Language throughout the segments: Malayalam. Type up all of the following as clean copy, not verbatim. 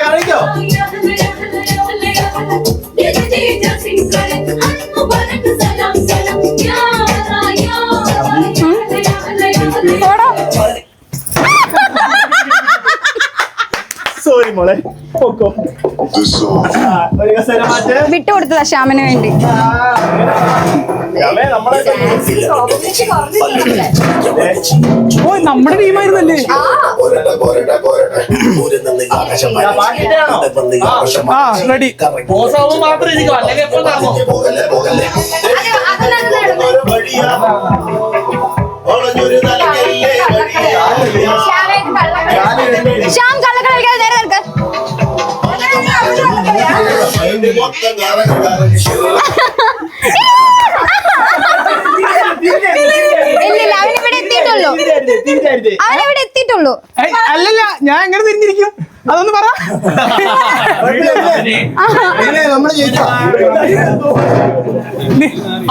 അറിയിക്കോ? സോറി മോളെ, വിട്ടുകൊടുത്തതാ ശ്യാമിന് വേണ്ടി. ഓ നമ്മുടെ ടീമായിരുന്നല്ലേ? ആ റെഡി. മാത്രം ഇരിക്കും, അല്ലെങ്കിൽ എപ്പോൾ നടന്നു. ശ്യാം കള്ളക്കളി കളിക്കാതെ നേരെ നിൽക്ക്. ഇല്ലില്ല, അവനിവിടെ എത്തിയിട്ടുള്ളൂ. അവനിവിടെ എത്തിയിട്ടുള്ളൂ. അല്ലല്ല, ഞാൻ എങ്ങനെ തിരിഞ്ഞിരിക്കും? അതൊന്ന് പറ.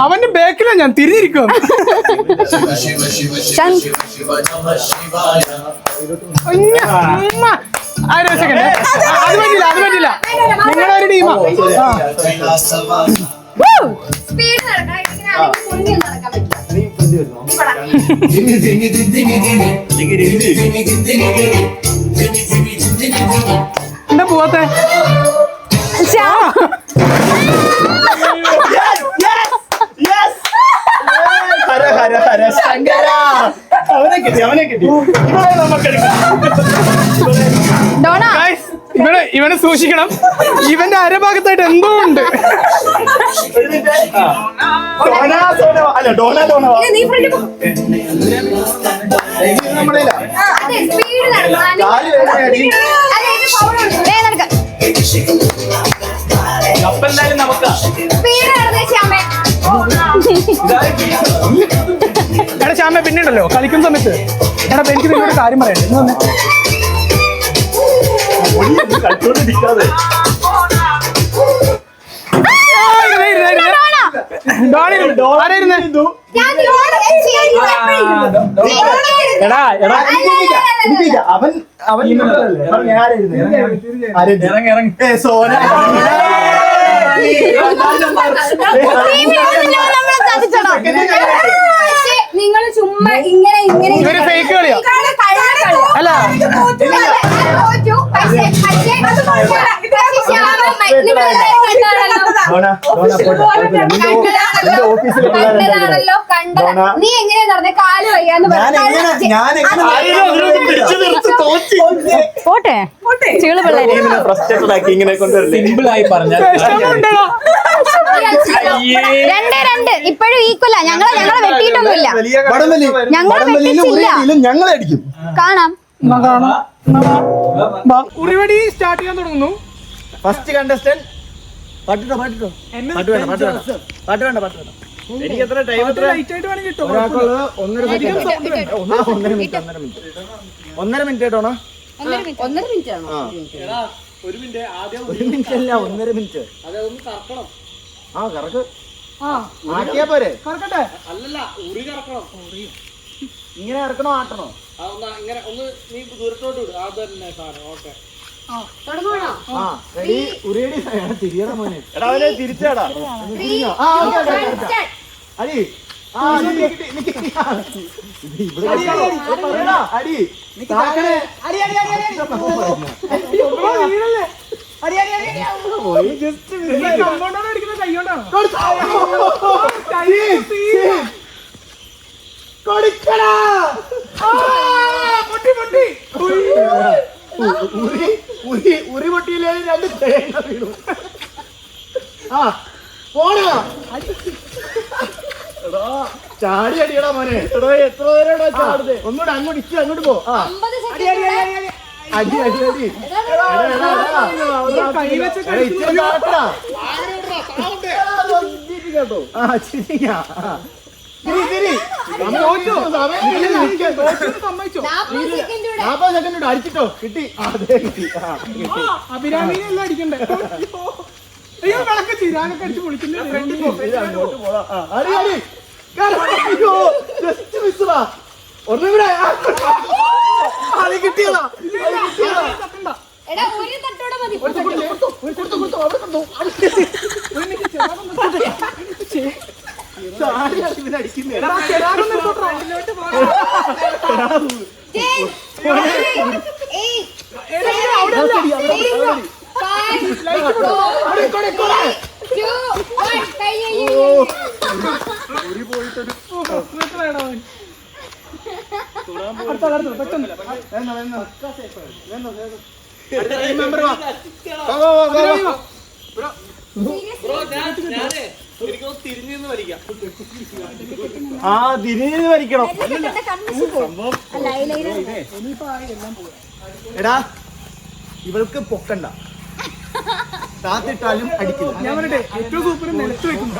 അവന്റെ ബാക്കിലാ ഞാൻ തിരിഞ്ഞിരിക്കും. അത് പറ്റില്ല, അത് പറ്റില്ല. നിങ്ങളുടെ ഒരു ടീമാ. എന്താ പോവാത്തെ? ഇവനെ സൂക്ഷിക്കണം. ഇവന്റെ അരഭാഗത്തായിട്ട് എന്തോ ഉണ്ട്. എടാ ശ്യാമ, പിന്നെയുണ്ടല്ലോ കളിക്കുന്ന സമയത്ത് എടാ എനിക്ക് നിന്നോട് കാര്യം പറയണ്ടേ? നിങ്ങൾ ചുമ്മാ ഇങ്ങനെ ഫേക്ക് കളിയാ. അല്ല നീ എങ്ങനെയാ പറഞ്ഞ കാല് വയ്യാന്ന് പോട്ടെ. സിമ്പിളായി പറഞ്ഞ രണ്ട് ഇപ്പോഴും ഈക്വല. ഞങ്ങളെ വെട്ടിയിട്ടൊന്നുമില്ല. ഞങ്ങളെ അടിക്കും. കാണാം. ഉറിവടി സ്റ്റാർട്ട് ചെയ്യാൻ തുടങ്ങുന്നു. ഫസ്റ്റ് കണ്ടസ്റ്റന്റ് പാട്ട് വേണ്ട. എനിക്ക് എത്ര ടൈം? ഒന്നര മിനിറ്റ് കേട്ടോണോ? 1.5 മിനിറ്റ് ആണോ? ഒരു മിനിറ്റ്, ആദ്യം 1 മിനിറ്റ് അല്ല, 1.5 മിനിറ്റ്. അതൊന്ന് കറക്കണം. കറക്ക്. ആക്കിയാ പോരെ? കറക്കട്ടെ. അല്ലല്ല, ഉറി കറക്കണം. ഇങ്ങനെ ഇറക്കണോ ആട്ടണോ? ഇങ്ങനെ ഒന്ന് നീ ദൂരത്തോട്ട് വിടും. അത് തന്നെ സാധനം. ഓക്കെ, തിരിയടാ മോനെ. എടാ അവനെ തിരിച്ചാടാ. അടി ഉറി പൊട്ടിയില്ലേ? 2 തേങ്ങ വീണു. പോണോ? ചാടി അടിയടാ മോനെ. എത്ര നേരം ചാടുന്നത്? ഒന്നുകൂടെ അങ്ങോട്ട് ഇച്ചിരി അങ്ങോട്ട് പോ. അടി കേട്ടോ. ശരിയാ. 40 സെക്കൻഡ് അടിച്ചിട്ടോ. കിട്ടി. അഭിരാമിനെല്ലാം അടിക്കണ്ടേ? അയ്യോ കണക്ക് ചിരാനൊക്കെ അടിച്ച് പൊളിക്കുന്നത്. ഒന്നും കൂടെ കിട്ടിയതാ. എടാ ഒരു തട്ടോടെ മതി. ആ തിരിഞ്ഞു വലിക്കണം. എടാ ഇവൾക്ക് പൊക്കണ്ട, താത്തിട്ടാലും അടിക്കില്ല. ഞാൻ പറയട്ടെ, ഏറ്റവും സൂപ്പർ നിലത്ത് വെക്കുന്നു.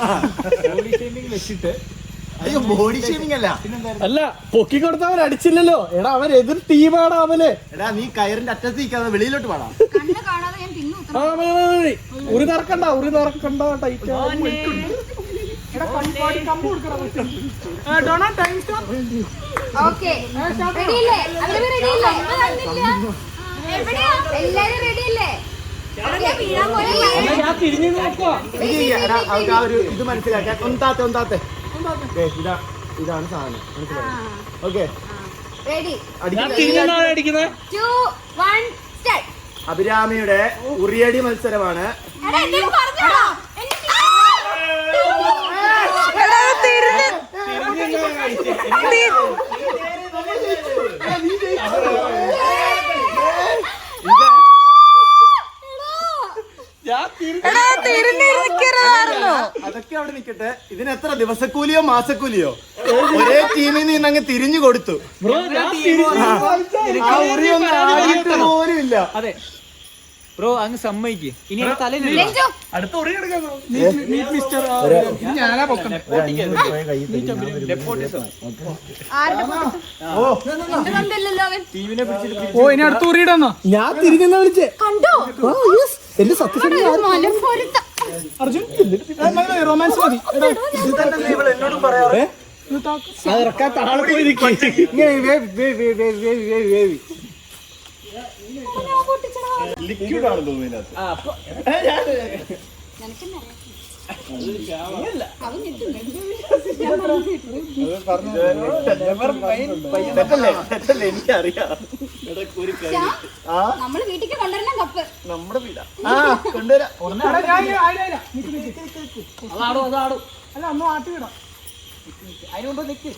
അയ്യോ ബോഡി ഷേമിംഗ് അല്ല. അല്ല പൊക്കി കൊടുത്തവൻ അടിച്ചില്ലല്ലോ. എടാ അവൻ എതിർ ടീമാണ് അവന്. എടാ നീ കയറിന്റെ അറ്റത്ത് നിൽക്കാതെ വെളിയിലോട്ട് പാടാം. കണ്ണ് കാണാതെ ഞാൻ പിന്നു. ഉറി തുറക്കണ്ട ടൈറ്റ്. ഓക്കെ റെഡിയല്ലേ? അവര് റെഡിയല്ലേ? എല്ലാരും റെഡിയല്ലേ? ഞാൻ തിരിഞ്ഞു നോക്കുക. എടാ അവർക്ക് ആ ഒരു ഇത് മനസ്സിലാക്കാൻ ഒന്നാത്തെ ഇതാണ് സാധനം, മനസ്സിലായി? ഓക്കെ റെഡി അടിക്കുന്നത്. 2 1 സ്റ്റാർട്ട്. അഭിരാമിയുടെ ഉറിയടി മത്സരമാണ്. അതൊക്കെ അവിടെ നിൽക്കട്ടെ. ഇതിന് എത്ര ദിവസക്കൂലിയോ മാസക്കൂലിയോ? ഒരേ ടീമിൽ നിന്ന് അങ്ങ് തിരിഞ്ഞു കൊടുത്തു. ആ ഉറിയൊന്നും ആയിട്ട് പോലും ഇല്ല. അതെ ബ്രോ അങ്ങ് സമ്മതിക്ക്. ഇനി തലയിൽ അടുത്ത ഉറി എടുക്കാം. ഞാനാ പൊക്കം. ഓ ഇനി അടുത്ത് ഉറിയിടാന്നോ? ഞാൻ തിരിഞ്ഞെന്നാ വിളിച്ചേ. കണ്ടോ? എന്റെ സത്യസന്ധ അർജുൻ റൊമാൻസ് മതി. എന്നോടും പറയാറ് ഇറക്കാൻ താഴെ പോയി നിൽക്കും. ലിക്വിഡ് ആണ് തോന്നുന്നത്. തെറ്റല്ലേ, എനിക്കറിയാം. നമ്മള് വീട്ടിലേക്ക് കൊണ്ടുവരണം കപ്പ്. നമ്മുടെ വീടാ. ആ കൊണ്ടുവരാം. അല്ല ഒന്നും ആട്ടി വിടാം. അതിനുമ്പോ നിക്ക്.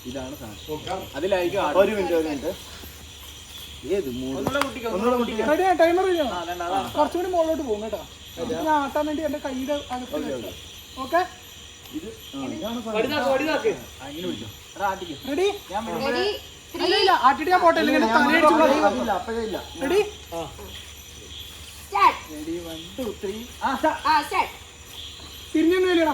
ഇതാണ് സാധനം. അതിലായിരിക്കും ഒരു മിനിറ്റ്. റെഡി ടൈമർ കുറച്ചുകൂടി മുകളിലോട്ട് പോകും കേട്ടോ. ഞാൻ ആട്ടാൻ വേണ്ടി എന്റെ കൈയുടെ അകത്ത്. Okay ready? ഇല്ല ആട്ടിട്ട് ഞാൻ പോട്ടെ, ഇല്ലെങ്കിൽ തലയടിച്ചു. റെഡി? തിരിഞ്ഞൊന്നും ഇല്ലടാ.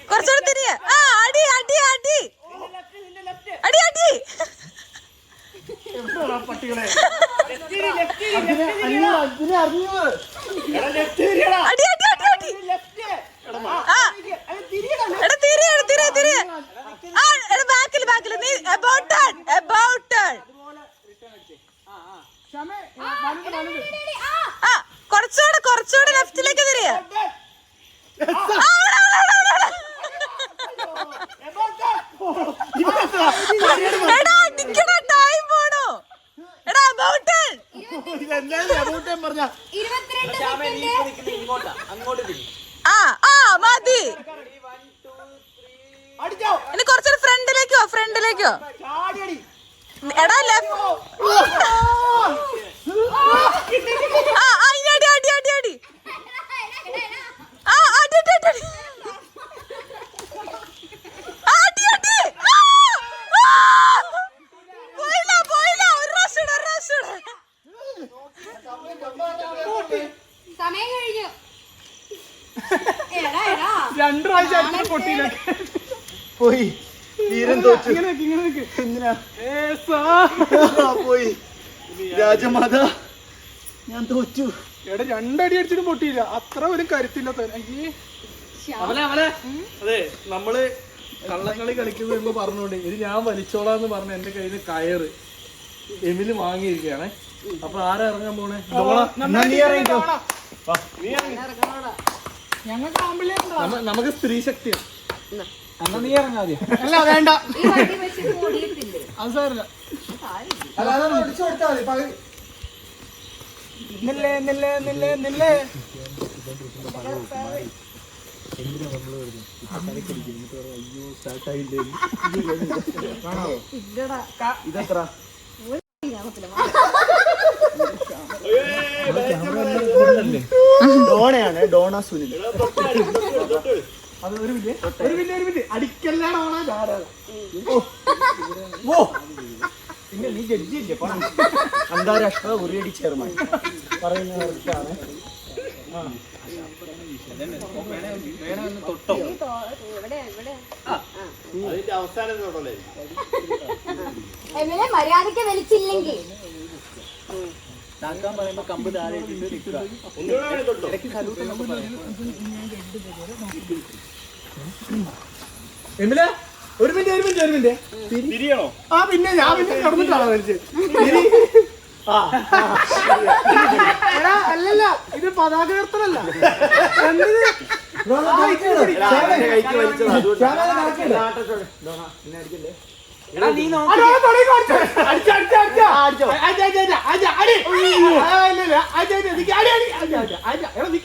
കുറച്ചുകൂടെ തിരിയ. അടി അടി അടി അടി അടി. പട്ടികളെ അടി അടി അടി അടി. എടാ തിരിയ തിരിയ തിരിയ. എടാ ബാക്കില് ബാക്കില്. നീ about turn. കുറച്ചുകൂടെ ലെഫ്റ്റിലേക്ക് തിരിയ. എടാ അടിക്കണ ടൈം പോണോ? എടാ about turn. മതി. ഇനി കുറച്ചൊരു ഫ്രണ്ടിലേക്കോ. എടാ ലെഫ്റ്റ്. അടി അടി അടി അടി. അടി അടി അടി. പോയില്ല. ഒരു പ്രാവശ്യം. സമയം കഴിഞ്ഞു. എടാ എടാ 2 പ്രാവശ്യം അടിച്ചിട്ട് പൊട്ടിയില്ല. പോയി തീരം തോറ്റു. ഇങ്ങനെ നിക്ക്. എന്തിനാ ഏസാ. പോയി രാജമാത ഞാൻ തോറ്റു. എടാ 2 അടി അടിച്ചിട്ട് പൊട്ടിയില്ല. അത്ര ഒരു കരുത്തില്ലാത്ത. അയ്യേ. അവലെ അതെ നമ്മള് കള്ളക്കളി കളിക്കുന്നത് എന്ന് പറഞ്ഞോണ്ട് ഇത് ഞാൻ വലിച്ചോളാന്ന് പറഞ്ഞ എന്റെ കയ്യിൽ നിന്ന് കയറ് എമില് വാങ്ങിയിരിക്കുകയാണേ. അപ്പൊ ആരാ ഇറങ്ങാൻ പോണേ? ഞങ്ങൾക്ക് ആമ്പിളേ നമുക്ക് സ്ത്രീ ശക്തിയാണ്. എന്നാ നീ ഇറങ്ങാതെ. അല്ല വേണ്ട. ഈ വടി വെച്ച് ഓടിയിട്ടില്ലേ? അത് സാറില്ല. നില്ലേ. ഇതെത്ര ഡോണയാണ്. ഡോണ സുനിൽ. അത് ഒരു മിനിറ്റ് അടിക്കല്ലാണ് പിന്നെ നീ ജഡ്ജിയില്ലേ? അന്താരാഷ്ട്ര ഉറിയടി ചെയർമാൻ പറയുന്ന കറക്റ്റാണ്. എമിലെ മര്യാദയ്ക്ക് വലിച്ചില്ലെങ്കിൽ പറയുമ്പോ കമ്പ് താഴെ ഇട്ടിട്ട് നിൽക്കുക. എമില ഒരു മിനിറ്റ് തിരിയണോ? ആ പിന്നെ ഞാൻ പിന്നെ കടന്നിട്ടാണോ വലിച്ചത്? അല്ലല്ല ഇത് പതാക ഉയർത്തലല്ല.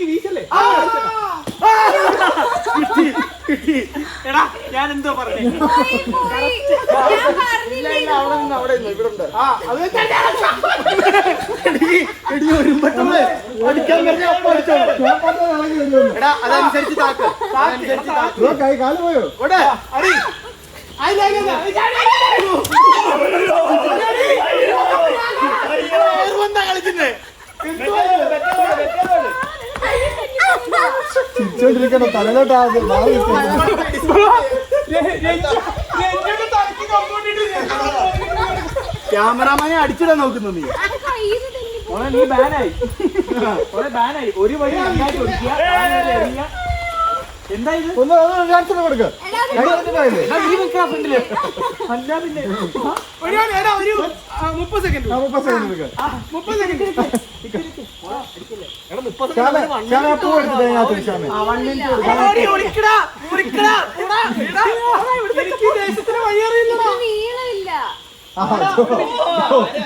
വീശല്ലേ? എടാ ഞാൻ എന്തോ പറഞ്ഞേ? അവിടെ ഇവിടെ ഉണ്ട്. അടിക്കാൻ എടാ അതനുസരിച്ച് താക്ക്. കാല് പോയോ? അടി കളിക്കുന്നേ. ചിരിച്ചോണ്ടിരിക്കണം. തലലോട്ടാ ക്യാമറാമാനെ അടിച്ചിടാൻ നോക്കുന്നു നീ. നീ ബാനായി. ഒരു വഴി നന്നായിട്ട് ഒഴിക്കുക. എന്താ ഇത്? ഒന്ന് കൊടുക്ക. നീ വെക്കാ ഫ്രണ്ടില്. അല്ല പിന്നെ ഒരു 30 സെക്കൻഡ് 30 സെക്കൻഡ് എടുക്ക. 30 സെക്കൻഡ്. ദേശത്തിന് വഴി അറിയില്ലടാ. നീളമില്ല.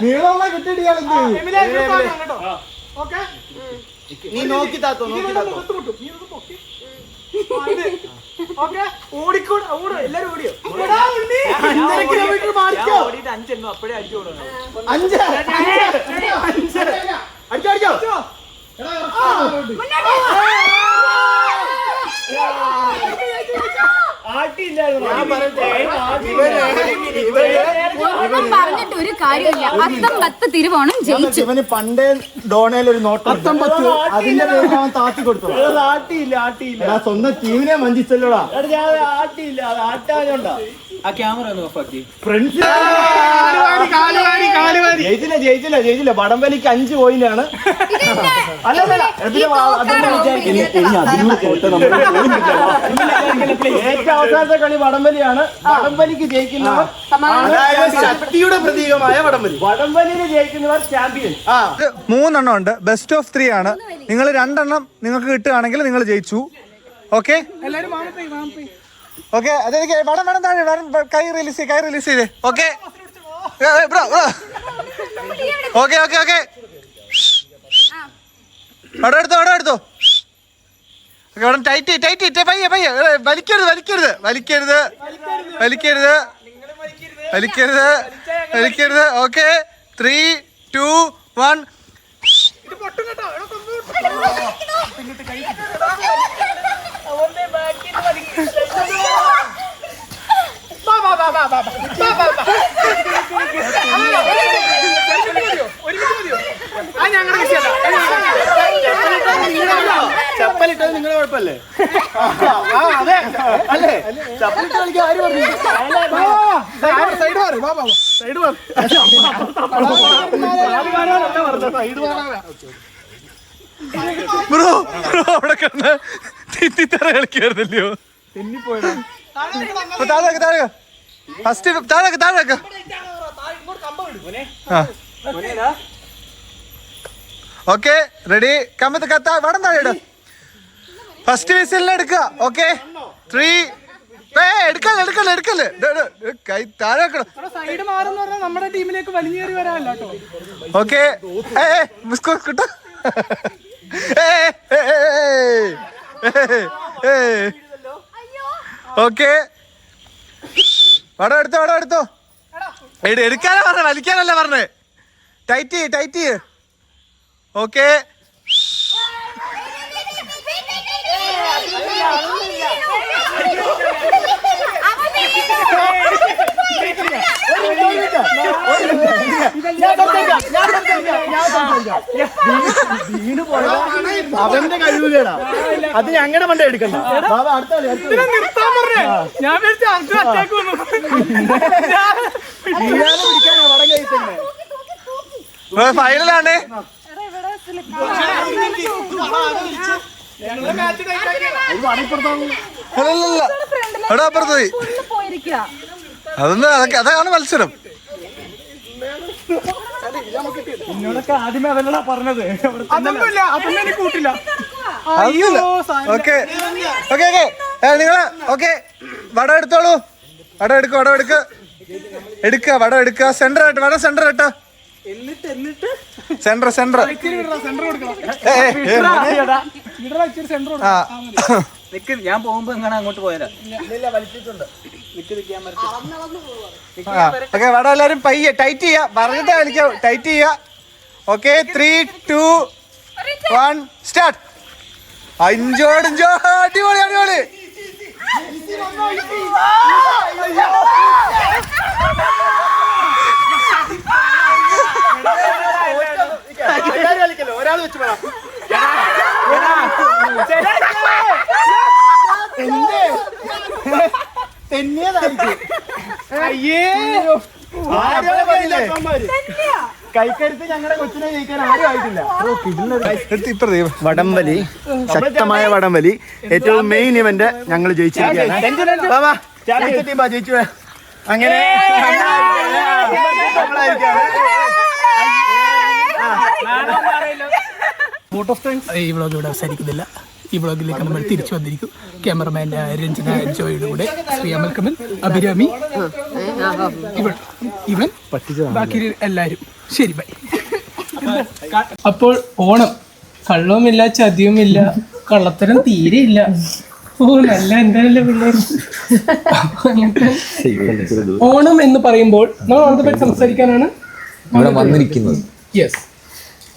നീളമുള്ള കുട്ടിയാണ്. ഓക്കെ നീ നോക്കി താത്തോ. ഓടിക്കോട് എല്ലാരും ഓടിയോ? 5 കിലോമീറ്റർ മാറിക്കോ. 5 എണ്ണോ അപ്പഴേ അടിച്ചു കൊടുക്കണം. 5 അടിച്ചോ. ഒന്നും പറഞ്ഞിട്ട് ഒരു കാര്യമില്ല. 19 തിരുവോണം ജയിച്ചു. ഇവന് പണ്ടേ ഡോണയിൽ ഒരു നോട്ട് 19 അതിന്റെ പേരിൽ അവൻ താത്തി കൊടുത്തു. ആട്ടിയില്ല സ്വന്തം ടീമിനെ വഞ്ചിച്ചല്ലോടാ. ആ ക്യാമറ ഒന്ന് ഓഫാക്കി. ഫ്രണ്ട്സ് ജയിച്ചില്ല. വടംവലിക്ക് 5 പോയിന്റാണ്. ഏറ്റവും അവസാനത്തെ കളി വടംവലിയാണ്. വടംവലിക്ക് ജയിക്കുന്നവർ ശക്തിയുടെ പ്രതീകമായ വടംവലിയിൽ ജയിക്കുന്നവർ ചാമ്പ്യൻ. 3 എണ്ണം ഉണ്ട്. ബെസ്റ്റ് ഓഫ് 3 ആണ്. നിങ്ങൾ 2 എണ്ണം നിങ്ങൾക്ക് കിട്ടുകയാണെങ്കിൽ നിങ്ങൾ ജയിച്ചു. ഓക്കെ എല്ലാരും ഓക്കെ. അതെനിക്ക് വടം വേണം. താഴെ കൈ റിലീസ് ചെയ്തേ. Okay bro. ഓക്കെ അവിടെ എടുത്തോ. ഓക്കെ വടം ടൈറ്റ് പയ്യെ വലിക്കരുത്. ഓക്കെ 3, 2, 1. ഞങ്ങളുടെ ചപ്പലിട്ടത് നിങ്ങളെ കുഴപ്പമല്ലേ? അതെ അല്ലേ? ചപ്പലിട്ട് കളിക്കാൻ ആര് പറഞ്ഞു? സൈഡ് മാറി സൈഡ് മാറി. ബ്രോ അവിടെ കിടന്ന് തിത്തിത്തറ കളിക്കായിരുന്നല്ലോ. താഴെ താഴെ ഫസ്റ്റ് താഴെ താഴെ. Okay ready. കമ്പത്ത് കത്താ വടം താഴെ ഇടും. ഫസ്റ്റ് വിസിലിന് എടുക്കുക. ഓക്കെ 3 എടുക്കല്ലേ കൈ താഴെ വെക്കണം. സൈഡ് മാറുന്ന പറഞ്ഞാൽ നമ്മുടെ ടീമിലേക്ക് വലിഞ്ഞേറി വരാനല്ല കേട്ടോ. ഓക്കെ കിട്ടോ. ഓക്കെ വടം എടുത്തോ. എടുക്കാനാ പറഞ്ഞേ, വലിക്കാനല്ല പറഞ്ഞേ. ടൈറ്റ്. ഓക്കെ അവന്റെ കഴിവുകേടാ. അത് ഞങ്ങളുടെ മണ്ട എടുക്കണ്ട. അടുത്ത നിർത്താൻ പറഞ്ഞേ. ഞാൻ അറ്റാക്ക് വന്നു. വടം കഴിച്ചേ. ഫൈനലാണ്. അവിടെ അപ്പുറത്ത് പോയി. അതാണ് മത്സരം. എന്നോടൊക്കെ ആദ്യമേ അതല്ലടാ പറഞ്ഞത്. അതൊന്നുമില്ല, അതൊന്നും എനിക്ക് കൂട്ടില്ല. ഓക്കെ നിങ്ങള് ഓക്കെ വടം എടുത്തോളൂ. വടം എടുക്ക. വടം എടുക്ക. സെന്റർ ആയിട്ട് വടം സെന്റർ ആയിട്ട്. സെന്റർ സെന്റർ ഞാൻ പോകുമ്പോ എങ്ങനെ അങ്ങോട്ട് പോയാ. ഓക്കെ വടം എല്ലാരും പയ്യെ ടൈറ്റ് ചെയ്യാ. പറഞ്ഞിട്ട് കളിക്കാം. ടൈറ്റ് ചെയ്യാ. Okay 3, 2, 1 start. അഞ്ചോട് അടിപൊളി. ഒരാൾ വെച്ച് വേണം. കൈക്കരുത്ത് ഞങ്ങളുടെ കൊച്ചിനെ ജയിക്കാൻ ആരും ആയിട്ടില്ല. വടംവലി, ശക്തമായ വടംവലി, ഏറ്റവും മെയിൻ ഇവന്റ് ഞങ്ങൾ ജയിച്ചിരിക്കുകയാണ്. ജയിച്ചു. അങ്ങനെ ഈ വ്ളോഗ് ഇവിടെ അവസാനിക്കുന്നില്ല. ഈ വ്ളോഗിലേക്ക് നമ്മൾ തിരിച്ചു വന്നിരിക്കും. ക്യാമറമാൻ രഞ്ജന ജോയുടെ കൂടെ ശ്രീ അമൽകമൽ, അഭിരാമി, ഇവൻ ബാക്കി എല്ലാവരും. ശരി, ബൈ. അപ്പോൾ ഓണം കള്ളവുമില്ല, ചതിയുമില്ല, കള്ളത്തരം തീരെയില്ല. ഓ നല്ല എന്തായാലും പിള്ളേർ. ഓണം എന്ന് പറയുമ്പോൾ നമ്മൾ ഓണത്തെ പറ്റി സംസാരിക്കാനാണ് വന്നിരിക്കുന്നത്. യെസ്.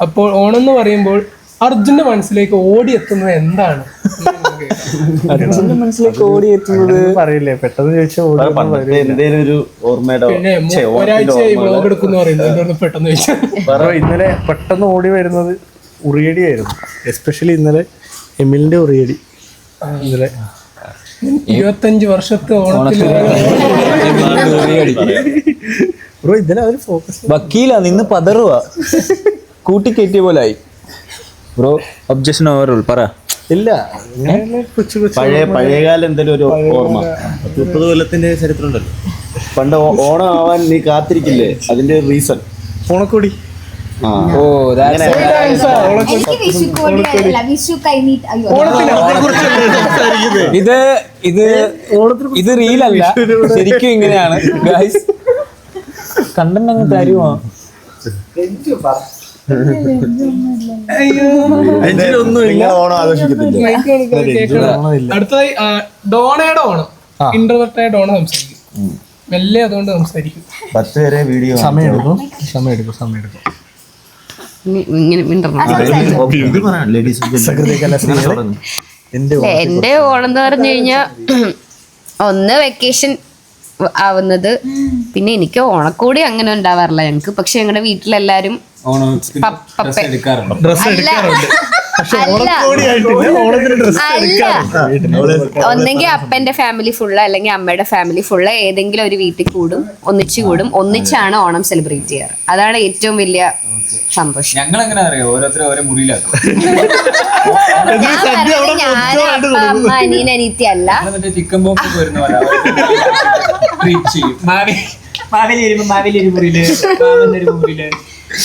അപ്പോൾ ഓണം എന്ന് പറയുമ്പോൾ അർജുന്റെ മനസ്സിലേക്ക് ഓടിയെത്തുന്നത് എന്താണ്? അർജുന്റെ മനസ്സിലേക്ക് ഓടിയെത്തുന്നത് പറയില്ലേ, പെട്ടെന്ന് ചോദിച്ചാൽ പിന്നെ ഒരാഴ്ച വ്ളോഗ് എടുക്കുന്നു പറയുന്നത് പെട്ടെന്ന് ചോദിച്ചാൽ. ഇന്നലെ പെട്ടെന്ന് ഓടി വരുന്നത് ഉറിയടി ആയിരുന്നു. എസ്പെഷ്യലി ഇന്നലെ എമിലിന്റെ ഉറിയടി. ഇന്നലെ 25 വർഷത്തെ ഓണത്തിന് ബ്രോ ഇന്നലെ അവര് ഫോക്കസ് വക്കീലാ നിന്ന് പതറുക കൂട്ടിക്കയറ്റിയ പോലായി. ബ്രോ ഒബ്ജക്ഷൻ ഓവർ പറ. ഇല്ല, പഴയകാലം എന്തെങ്കിലും ഒരു ഓർമ്മ. 30 കൊല്ലത്തിന്റെ ചരിത്രം ഉണ്ടല്ലോ. പണ്ട് ഓണം ആവാൻ നീ കാത്തിരിക്കില്ലേ, അതിന്റെ റീസൺ ഓണക്കോടി. ഓ ഇത് റീലല്ല, ശരിക്കും ഇങ്ങനെയാണ് ഗൈസ്. കണ്ടന്റ് അങ്ങ് തരുമോ? ഓണം ആഘോഷിക്കത്തില്ല. അടുത്തതായി ഡോണയുടെ ഓണം, ഇന്റർവെർട്ടായ ഡോണ സംസാരിക്കും. മെല്ലെ അതുകൊണ്ട് സംസാരിക്കും. 10 വരെ വീഡിയോ സമയം എടുക്കും. എന്റെ ഓണം എന്ന് പറഞ്ഞു കഴിഞ്ഞാ ഒന്ന് വെക്കേഷൻ ആവുന്നത്, പിന്നെ എനിക്ക് ഓണക്കൂടി അങ്ങനെ ഉണ്ടാവാറില്ല ഞങ്ങക്ക്. പക്ഷെ ഞങ്ങളുടെ വീട്ടിലെല്ലാരും അല്ല ഒന്നെങ്കിൽ അപ്പന്റെ ഫാമിലി ഫുള്ള് അല്ലെങ്കിൽ അമ്മയുടെ ഫാമിലി ഫുള്ള് ഏതെങ്കിലും ഒരു വീട്ടിൽ കൂടും, ഒന്നിച്ചാണ് ഓണം സെലിബ്രേറ്റ് ചെയ്യാറ്. അതാണ് ഏറ്റവും വലിയ സന്തോഷം. ഞങ്ങൾ എങ്ങനെ അറിയാം, ഓരോരുത്തരും ഓരോ മുറിയിലാക്കും. ഞാൻ പറഞ്ഞത് ഞാൻ അപ്പ അമ്മ അനിയൻ അനീത്തി അല്ല. ചിക്കൻ ബോക്സ് വരുന്ന പോലെ ട്രീറ്റ് ചെയ്യും. മാവേലി മുറിയില്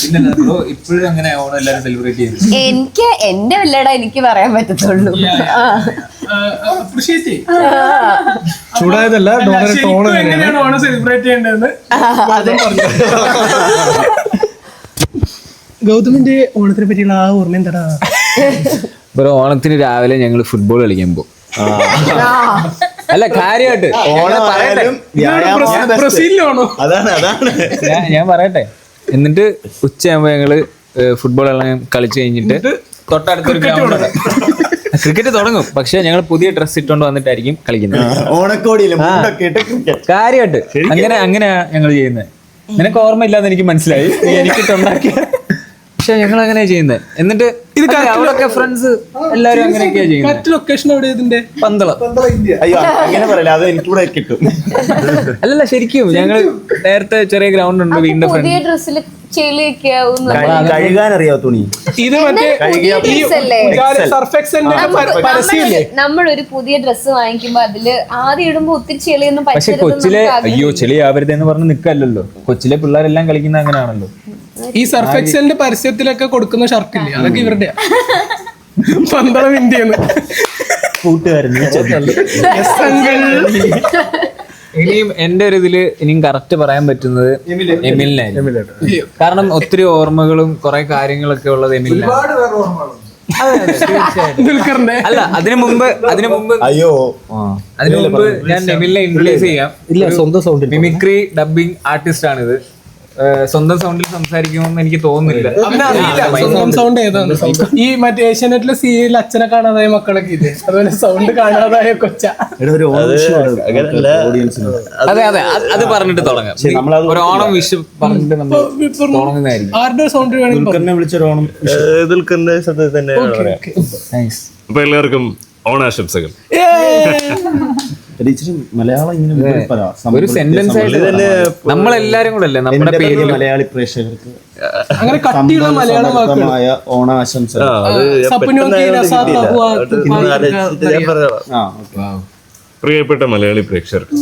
പിന്നെ ബ്രോ ഇപ്പോഴും അങ്ങനെ ഓണം എല്ലാരും സെലിബ്രേറ്റ് ചെയ്യുന്നു. എനിക്ക് എന്റെ വല്ലടാ എനിക്ക് പറയാൻ പറ്റത്തുള്ളൂ. ചൂടായതല്ല എങ്ങനെയാണ് ഓണം സെലിബ്രേറ്റ് ചെയ്യേണ്ടതെന്ന് ഗൗതമിന്റെ ഓണത്തിനെ പറ്റിയുള്ള ആ ഓർമ്മ എന്താടാ? ബ്രോ ഓണത്തിന് രാവിലെ ഞങ്ങൾ ഫുട്ബോൾ കളിക്കാൻ പോകും. അല്ല കാര്യമായിട്ട് ബ്രസീലിലാണോ? ഞാൻ പറയട്ടെ. എന്നിട്ട് ഉച്ചയാകുമ്പോ ഞങ്ങള് ഫുട്ബോൾ എല്ലാം കളിച്ചു കഴിഞ്ഞിട്ട് തൊട്ടടുത്തൊരു ഗ്രൗണ്ട് ക്രിക്കറ്റ് തുടങ്ങും. പക്ഷെ ഞങ്ങൾ പുതിയ ഡ്രസ് ഇട്ടുകൊണ്ട് വന്നിട്ടായിരിക്കും കളിക്കുന്നത്. കാര്യമായിട്ട് അങ്ങനെയാ ഞങ്ങൾ ചെയ്യുന്നത്. നിനക്ക് ഓർമ്മയില്ലാന്ന് എനിക്ക് മനസ്സിലായി, നീ എനിക്കിട്ടുണ്ടാക്കിയ. പക്ഷെ ഞങ്ങൾ അങ്ങനെയാ ചെയ്യുന്നത്. എന്നിട്ട് ഇത് അവിടെയൊക്കെ ഫ്രണ്ട്സ് എല്ലാരും അങ്ങനെയൊക്കെയാ ചെയ്യുന്നത്. ലൊക്കേഷൻ എവിടെ? ഇതിന്റെ പന്തളം. അങ്ങനെ പറയില്ല, അത് എനിക്കൂടെ കിട്ടും. അല്ലല്ല ശരിക്കും ഞങ്ങൾ നേരത്തെ ചെറിയ ഗ്രൗണ്ട് ഉണ്ട് വീടിന്റെ പുതിയ ഡ്രസ്സിൽ ചെളിയൊക്കെ കഴുകാൻ അറിയാ തുണി. ഇത് മറ്റേ നമ്മളൊരു പുതിയ ഡ്രസ്സ് വാങ്ങിക്കുമ്പോ അതില് ആദ്യം ഇടുമ്പോ ഒത്തിരി ചെളിയൊന്നും പക്ഷെ കൊച്ചിലെ അയ്യോ ചെളി ആവരുതെന്ന് പറഞ്ഞ് നിക്കല്ലല്ലോ. കൊച്ചിലെ പിള്ളേരെല്ലാം കളിക്കുന്ന അങ്ങനെയാണല്ലോ. ഈ സർഫ് എക്സലിന്റെ പരസ്യത്തിലൊക്കെ കൊടുക്കുന്ന ഷർട്ടില്ലേ, അതൊക്കെ ഇവരുടെ പന്തളം ഇന്ത്യന്ന്. ഇനിയും എന്റെ ഒരു ഇതില് ഇനിയും കറക്റ്റ് പറയാൻ പറ്റുന്നത് എമിലിനായിരുന്നു. കാരണം ഒത്തിരി ഓർമ്മകളും കുറെ കാര്യങ്ങളൊക്കെ ഉള്ളത് എമിലിനാണ്. അല്ല അതിനു മുമ്പ് ഞാൻ എമിലിനെ ഇൻട്രൊഡ്യൂസ് ചെയ്യാം. മിമിക്രി ഡബിങ് ആർട്ടിസ്റ്റ് ആണിത്. സ്വന്തം സൗണ്ടിൽ സംസാരിക്കുമെന്ന് എനിക്ക് തോന്നുന്നില്ല. സ്വന്തം സൗണ്ട് ഏതാണ്? ഈ മറ്റേ ഏഷ്യാനെറ്റിലെ സീരിയൽ അച്ഛനെ കാണാതായ മക്കളൊക്കെ ഇല്ലേ, അതുപോലെ സൗണ്ട് കാണാതായ കൊച്ച. അതെ അതെ അത് പറഞ്ഞിട്ട് തുടങ്ങാം. ഒരു ഓണം വിഷു പറഞ്ഞിട്ട് നമ്മൾ തുടങ്ങുന്നതായിരിക്കും. ആരുടെ സൗണ്ട് വേണമെങ്കിൽ വിളിച്ചൊരോണം അപ്പൊ എല്ലാവർക്കും ഓണാശംസകൾ. മലയാളം ഒരു സെന്റൻസ് ആയിട്ട് നമ്മളെല്ലാരും കൂടെ അല്ലേ നമ്മുടെ പേര് മലയാളി പ്രേക്ഷകർക്ക് അങ്ങനെ കട്ടിയുള്ള മലയാളം വാക്കുകൾ. ഓണാശംസകൾ. പ്രിയപ്പെട്ട മലയാളി പ്രേക്ഷകർക്ക്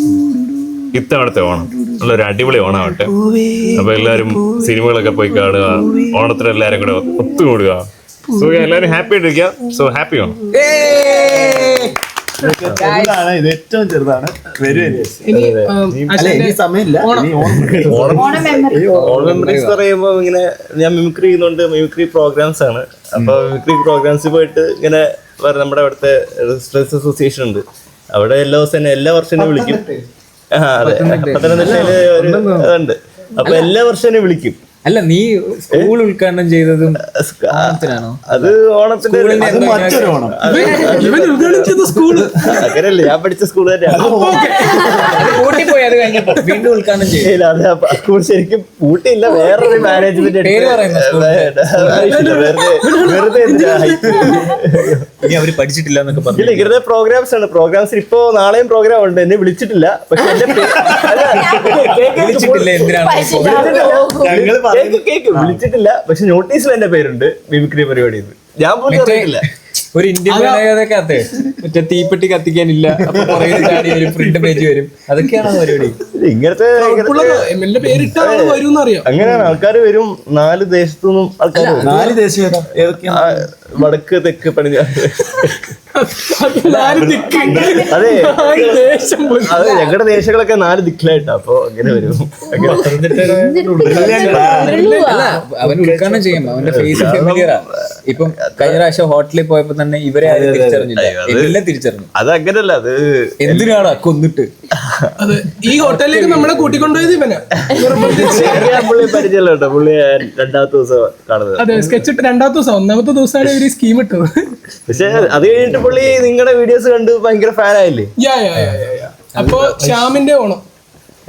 ഇത്തവണത്തെ ഓണം നല്ലൊരു അടിപൊളി ഓണമാവട്ടെ. അപ്പൊ എല്ലാരും സിനിമകളൊക്കെ പോയി കാണുക, ഓണത്തിന് എല്ലാരും കൂടെ ഒത്തുകൂടുക. സോ എല്ലാരും ഹാപ്പി ആയിട്ടിരിക്കുക. So happy Onam. ഇത് ഏറ്റവും ചെറുതാണ്. സമയമില്ല. ഓണം മെമ്മറീസ് പറയുമ്പോ ഇങ്ങനെ ഞാൻ മിമിക്രി ചെയ്യുന്നുണ്ട്. മിമിക്രി പ്രോഗ്രാംസ് ആണ്. അപ്പൊ മിമിക്രി പ്രോഗ്രാംസിൽ പോയിട്ട് ഇങ്ങനെ നമ്മുടെ അവിടുത്തെ സ്ട്രെസ് അസോസിയേഷൻ ഉണ്ട്. അവിടെ എല്ലാ ദിവസം എല്ലാ വർഷവും വിളിക്കും. അതെ, പത്തനംതിട്ടയില് ഒരു അതുണ്ട്. അപ്പൊ എല്ലാ വർഷവും വിളിക്കും. അല്ല നീ സ്കൂൾ ഉദ്ഘാടനം ചെയ്തതും ഓണത്തിനാണോ? അത് ഓണത്തിന്റെ അങ്ങനെയല്ലേ, ഞാൻ പഠിച്ച സ്കൂൾ തന്നെയാണ്. വീണ്ടും ഉദ്ഘാടനം ചെയ്യില്ല. അത് സ്കൂൾ ശരിക്കും പൂട്ടിയില്ല, വേറൊരു മാനേജ്മെന്റ് അവര് പഠിച്ചിട്ടില്ല എന്നൊക്കെ പറഞ്ഞു. ഇങ്ങനെ പ്രോഗ്രാംസ് ആണ്. പ്രോഗ്രാംസ് ഇപ്പൊ നാളെയും പ്രോഗ്രാം ഉണ്ട്. എന്നെ വിളിച്ചിട്ടില്ല. പക്ഷെ വിളിച്ചിട്ടില്ല എന്തിനാണ്? വിളിച്ചിട്ടില്ല, പക്ഷെ നോട്ടീസിൽ എന്റെ പേരുണ്ട് മിമിക്രി പരിപാടി. ഞാൻ പോലും അറിയില്ല. ഒരു ഇന്ത്യൻ പ്രണയകഥക്കകത്ത് മറ്റേ തീപ്പെട്ടി കത്തിക്കാനില്ല, അപ്പൊ ചാടി വരും, ഫ്രണ്ട് പേജ് വരും. അതൊക്കെയാണ് പരിപാടി. ഇങ്ങനത്തെ അങ്ങനെയാണ് ആൾക്കാർ വരും. 4 ദേശത്തുനിന്നും ആൾക്കാർ. 4 ദേശീയ വടക്ക് തെക്ക് പടിഞ്ഞാറ്. അതെ അതെ, ഞങ്ങളുടെ ദേശങ്ങളൊക്കെ 4 ദിക്കിലായിട്ടാ. അപ്പൊ അങ്ങനെ വരും. അവൻ ഉദ്ഘാടനം ചെയ്യും. അവന്റെ ഫേസ് ഫെമിലിയറാ. ഇപ്പം കഴിഞ്ഞ പ്രാവശ്യം ഹോട്ടലിൽ പോയപ്പോ തന്നെ ഇവരെ ആരും തിരിച്ചറിഞ്ഞില്ല, എല്ലാം തിരിച്ചറിഞ്ഞു. അത് അങ്ങനല്ല, അത് എന്തിനാണ് കൊന്നിട്ട് ഈ ഹോട്ടലിലേക്ക് നമ്മളെ കൂട്ടിക്കൊണ്ടുപോയത് ഇവനാ. പുള്ളി പരിചയമല്ല കേട്ടോ. പുള്ളി 2ാമത്തെ ദിവസം കാണുന്നത്. അതെ, സ്കെച്ച് ഇട്ട് 2ാമത്തെ ദിവസം. 1ാമത്തെ ദിവസമാണ് ഒരു സ്കീം ഇട്ടത്. പക്ഷെ അത് കഴിഞ്ഞിട്ട് പുള്ളി നിങ്ങളുടെ വീഡിയോസ് കണ്ട് ഭയങ്കര ഫാൻ ആയില്ലേ? അപ്പൊ ശ്യാമിന്റെ ഓണം.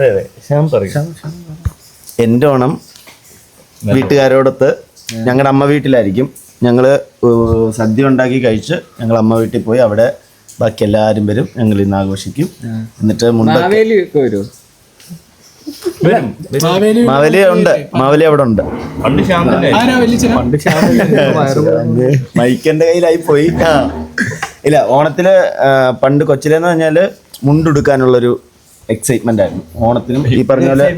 അതെ, ശ്യാം പറയും. എന്റെ ഓണം വീട്ടുകാരോടൊത്ത് ഞങ്ങളുടെ അമ്മ വീട്ടിലായിരിക്കും. ഞങ്ങൾ സദ്യ ഉണ്ടാക്കി കഴിച്ച് ഞങ്ങൾ അമ്മ വീട്ടിൽ പോയി. അവിടെ ബാക്കി എല്ലാവരും വരും. ഞങ്ങൾ ഇന്ന് ആഘോഷിക്കും. എന്നിട്ട് മാവേലി ഒക്കെ വരുമോ? മാവേലി ഉണ്ട്. മാവേലി അവിടെ ഉണ്ട്. മൈക്കന്റെ കയ്യിലായി പോയി. ഇല്ല, ഓണത്തിന് പണ്ട് കൊച്ചിലെന്ന് പറഞ്ഞാല് മുണ്ടുടുക്കാനുള്ളൊരു എക്സൈറ്റ്മെന്റ് ആയിരുന്നു ഓണത്തിനും. ഈ പറഞ്ഞ പോലെ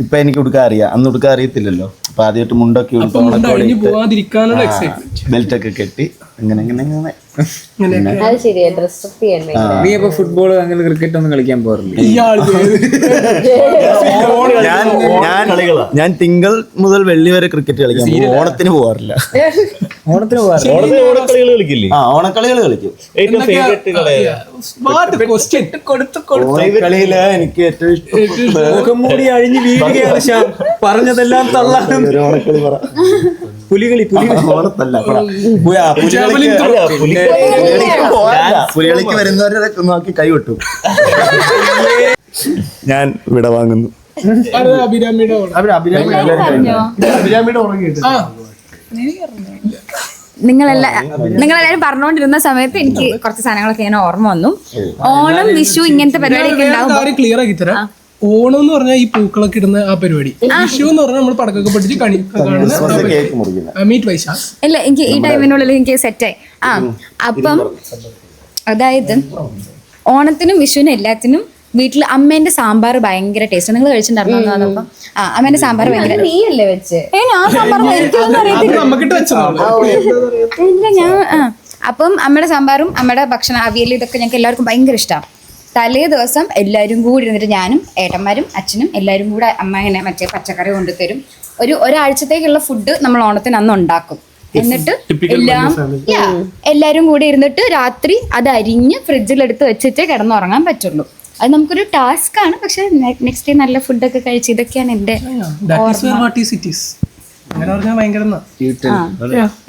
ഇപ്പൊ എനിക്ക് ഉടുക്കാൻ അറിയാം, അന്ന് ഉടുക്കാൻ അറിയത്തില്ലല്ലോ. അപ്പൊ ആദ്യമായിട്ട് മുണ്ടൊക്കെ ബെൽറ്റ് ഒക്കെ കെട്ടി അങ്ങനെ അങ്ങനെ അങ്ങനെ. അത് ശരിയാ, ഡ്രസ്സപ്പ് ചെയ്യണ്ടേ. നീ ഇപ്പൊ ഫുട്ബോൾ അങ്ങനെ ക്രിക്കറ്റ് ഒന്നും കളിക്കാൻ പോറില്ല? ഞാൻ തിങ്കൾ മുതൽ വെള്ളി വരെ ക്രിക്കറ്റ് കളിക്കാൻ പോകും. ഓണത്തിന് പോവാറില്ല. ഓണത്തിന് പോകാറില്ല. ഓണക്കളികൾ കളിക്കില്ലേ? ആ, ഓണക്കളികൾ കളിക്കും. ഏറ്റവും ഫേവറേറ്റ് കളിയില് എനിക്ക് ഏറ്റവും ഇഷ്ടം മൂടി അഴിഞ്ഞ് വീഴുകയാണ് ശ്യാം. പറഞ്ഞതെല്ലാം തള്ളാനും. ഓണക്കളി പറ. പുലികളി. ഓണത്തല്ല, പുലികളിക്ക് വരുന്നവരെ നോക്കി കൈ വിട്ടു. ഞാൻ ഇവിടെ വാങ്ങുന്നു. നിങ്ങളെല്ലാരും പറഞ്ഞുകൊണ്ടിരുന്ന സമയത്ത് എനിക്ക് കുറച്ച് സാധനങ്ങളൊക്കെ ഇങ്ങനെ ഓർമ്മ വന്നു. ഓണം, വിഷു ഇങ്ങനത്തെ പരിപാടിയൊക്കെ ഉണ്ടാവും. ക്ലിയർ ആക്കി തരാം. ഓണം എന്ന് പറഞ്ഞാൽ ഈ പൂക്കളൊക്കെ ഇടുന്ന ആ പരിപാടി. വിഷു എന്ന് പറഞ്ഞാൽ നമ്മൾ പടക്കൊക്കെ പൊട്ടിച്ച് മീറ്റ് വൈശ. ഇല്ല, എനിക്ക് ഈ ടൈമിനുള്ളിൽ എനിക്ക് സെറ്റായി. അപ്പം അതായത് ഓണത്തിനും വിഷുവിനും എല്ലാത്തിനും വീട്ടിൽ അമ്മേന്റെ സാമ്പാർ ഭയങ്കര ടേസ്റ്റ്. നിങ്ങൾ കഴിച്ചിട്ടുണ്ടായിരുന്നു? അപ്പം അമ്മേന്റെ സാമ്പാർ ഭയങ്കര. നീയല്ലേ വെച്ച്? ഞാൻ സാമ്പാർ ഇല്ല ഞാൻ അപ്പം അമ്മയുടെ സാമ്പാറും അമ്മയുടെ ഭക്ഷണം അവിയൽ ഇതൊക്കെ ഞങ്ങൾക്ക് എല്ലാവർക്കും ഭയങ്കര ഇഷ്ടമാണ്. തലേ ദിവസം എല്ലാവരും കൂടി ഇരുന്നിട്ട് ഞാനും ഏട്ടന്മാരും അച്ഛനും എല്ലാവരും കൂടെ അമ്മ ഇങ്ങനെ മറ്റേ പച്ചക്കറി കൊണ്ടുതരും. ഒരാഴ്ചത്തേക്കുള്ള ഫുഡ് നമ്മൾ ഓണത്തിന് അന്ന് ഉണ്ടാക്കും. എന്നിട്ട് എല്ലാവരും കൂടി ഇരുന്നിട്ട് രാത്രി അത് അരിഞ്ഞ് ഫ്രിഡ്ജിലെടുത്ത് വെച്ചിട്ടേ കിടന്നുറങ്ങാൻ പറ്റുള്ളൂ. അത് നമുക്കൊരു ടാസ്ക് ആണ്. പക്ഷെ നെക്സ്റ്റ് ഡേ നല്ല ഫുഡൊക്കെ കഴിച്ച് ഇതൊക്കെയാണ് എന്റെ